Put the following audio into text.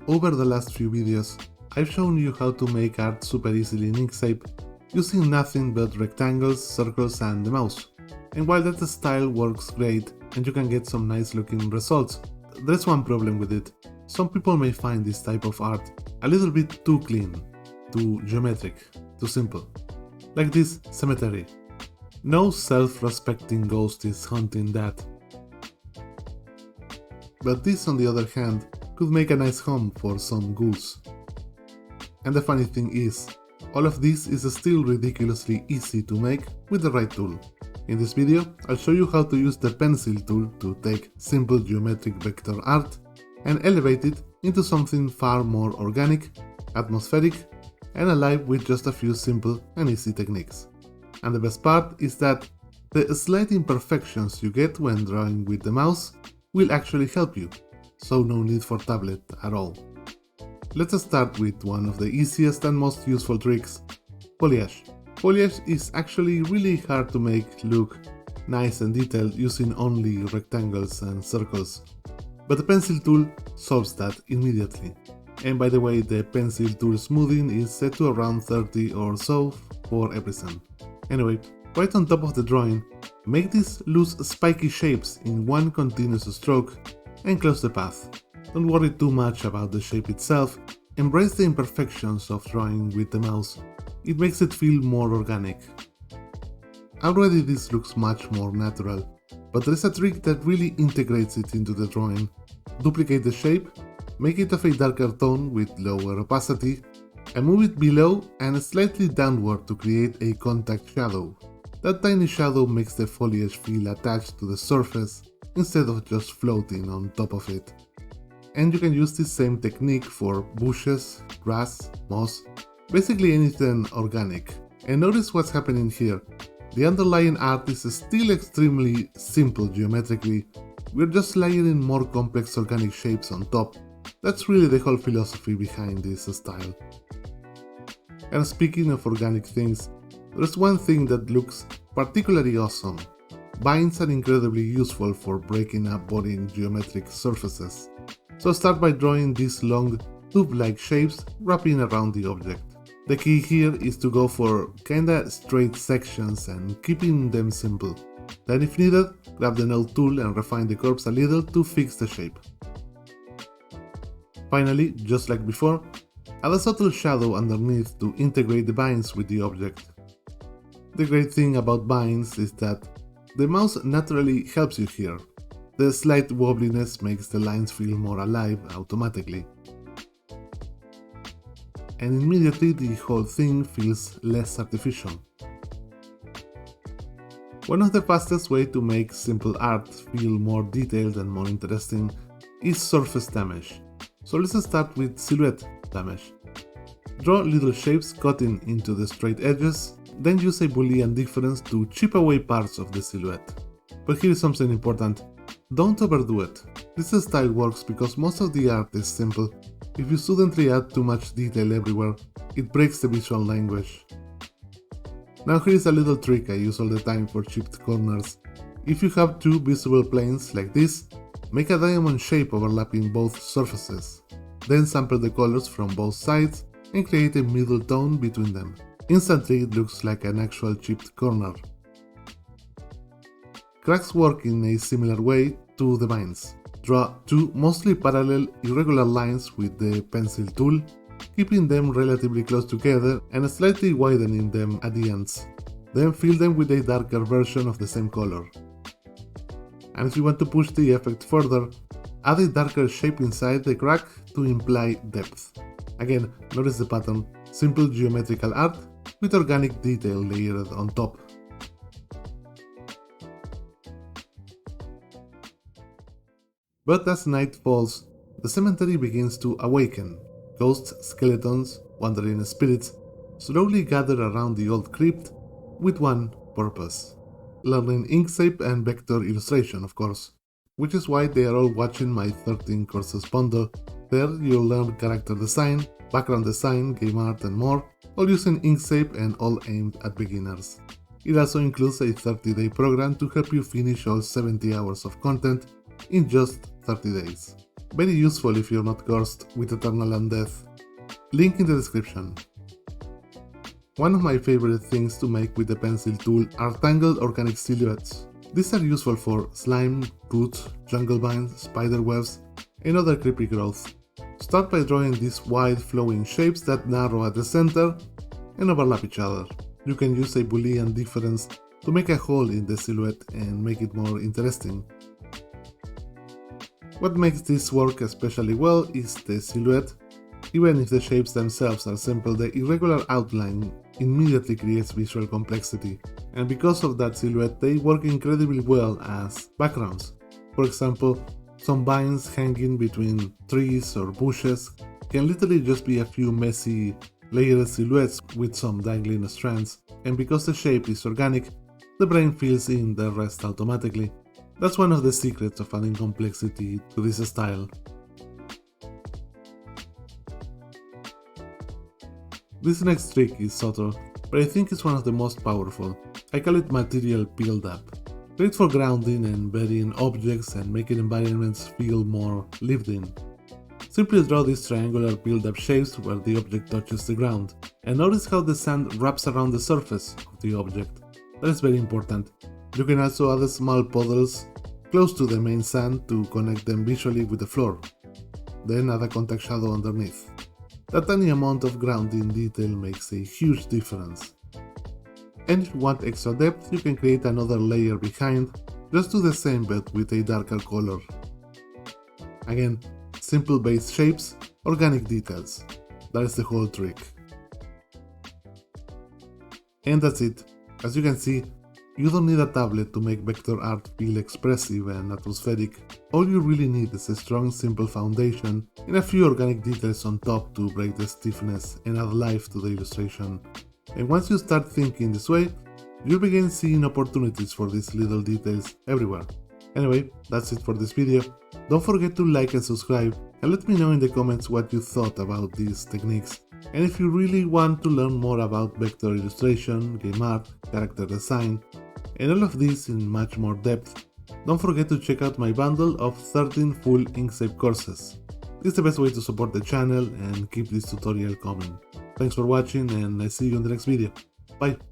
Over the last few videos, I've shown you how to make art super easily in Inkscape using nothing but rectangles, circles and the mouse. And while that style works great and you can get some nice looking results, there's one problem with it. Some people may find this type of art a little bit too clean, too geometric, too simple. Like this cemetery. No self-respecting ghost is haunting that. But this, on the other hand, could make a nice home for some ghouls. And the funny thing is, all of this is still ridiculously easy to make with the right tool. In this video, I'll show you how to use the pencil tool to take simple geometric vector art and elevate it into something far more organic, atmospheric, and alive with just a few simple and easy techniques. And the best part is that the slight imperfections you get when drawing with the mouse will actually help you, so no need for tablet at all. Let's start with one of the easiest and most useful tricks, foliage. Foliage is actually really hard to make look nice and detailed using only rectangles and circles, but the pencil tool solves that immediately. And by the way, the pencil tool smoothing is set to around 30 or so for every cent. Anyway, right on top of the drawing, make these loose spiky shapes in one continuous stroke and close the path. Don't worry too much about the shape itself, embrace the imperfections of drawing with the mouse. It makes it feel more organic. Already this looks much more natural, but there is a trick that really integrates it into the drawing. Duplicate the shape, make it of a darker tone with lower opacity, and move it below and slightly downward to create a contact shadow. That tiny shadow makes the foliage feel attached to the surface instead of just floating on top of it. And you can use this same technique for bushes, grass, moss, basically anything organic. And notice what's happening here. The underlying art is still extremely simple geometrically, we're just layering more complex organic shapes on top. That's really the whole philosophy behind this style. And speaking of organic things, there's one thing that looks particularly awesome. Vines are incredibly useful for breaking up boring geometric surfaces. So start by drawing these long, tube-like shapes wrapping around the object. The key here is to go for kinda straight sections and keeping them simple. Then if needed, grab the node tool and refine the curves a little to fix the shape. Finally, just like before, add a subtle shadow underneath to integrate the vines with the object. The great thing about vines is that the mouse naturally helps you here. The slight wobbliness makes the lines feel more alive automatically. And immediately the whole thing feels less artificial. One of the fastest ways to make simple art feel more detailed and more interesting is surface damage. So let's start with silhouette damage. Draw little shapes cutting into the straight edges, then use a Boolean difference to chip away parts of the silhouette. But here is something important. Don't overdo it. This style works because most of the art is simple. If you suddenly add too much detail everywhere, it breaks the visual language. Now here is a little trick I use all the time for chipped corners. If you have two visible planes like this, make a diamond shape overlapping both surfaces. Then sample the colors from both sides and create a middle tone between them. Instantly it looks like an actual chipped corner. Cracks work in a similar way to the vines. Draw two mostly parallel irregular lines with the pencil tool, keeping them relatively close together and slightly widening them at the ends. Then fill them with a darker version of the same color. And if you want to push the effect further, add a darker shape inside the crack to imply depth. Again, notice the pattern, simple geometrical art with organic detail layered on top. But as night falls, the cemetery begins to awaken. Ghosts, skeletons, wandering spirits slowly gather around the old crypt with one purpose. Learning Inkscape and vector illustration, of course, which is why they are all watching my 13 courses bundle. There you'll learn character design, background design, game art and more, all using Inkscape and all aimed at beginners. It also includes a 30-day program to help you finish all 70 hours of content in just 30 days. Very useful if you're not cursed with eternal undeath. Link in the description. One of my favorite things to make with the pencil tool are tangled organic silhouettes. These are useful for slime, roots, jungle vines, spider webs, and other creepy growth. Start by drawing these wide flowing shapes that narrow at the center and overlap each other. You can use a Boolean difference to make a hole in the silhouette and make it more interesting. What makes this work especially well is the silhouette. Even if the shapes themselves are simple, the irregular outline immediately creates visual complexity, and because of that silhouette they work incredibly well as backgrounds. For example, some vines hanging between trees or bushes can literally just be a few messy, layered silhouettes with some dangling strands, and because the shape is organic, the brain fills in the rest automatically. That's one of the secrets of adding complexity to this style. This next trick is subtle, but I think it's one of the most powerful. I call it material buildup. Great for grounding and burying objects and making environments feel more lived in. Simply draw these triangular build-up shapes where the object touches the ground, and notice how the sand wraps around the surface of the object. That is very important. You can also add small puddles close to the main sand to connect them visually with the floor. Then add a contact shadow underneath. That tiny amount of grounding detail makes a huge difference. And if you want extra depth, you can create another layer behind, just do the same but with a darker color. Again, simple base shapes, organic details. That is the whole trick. And that's it. As you can see, you don't need a tablet to make vector art feel expressive and atmospheric. All you really need is a strong, simple foundation and a few organic details on top to break the stiffness and add life to the illustration. And once you start thinking this way, you'll begin seeing opportunities for these little details everywhere. Anyway, that's it for this video. Don't forget to like and subscribe, and let me know in the comments what you thought about these techniques. And if you really want to learn more about vector illustration, game art, character design, and all of this in much more depth, don't forget to check out my bundle of 13 full Inkscape courses. It's the best way to support the channel and keep this tutorial coming. Thanks for watching, and I see you in the next video. Bye!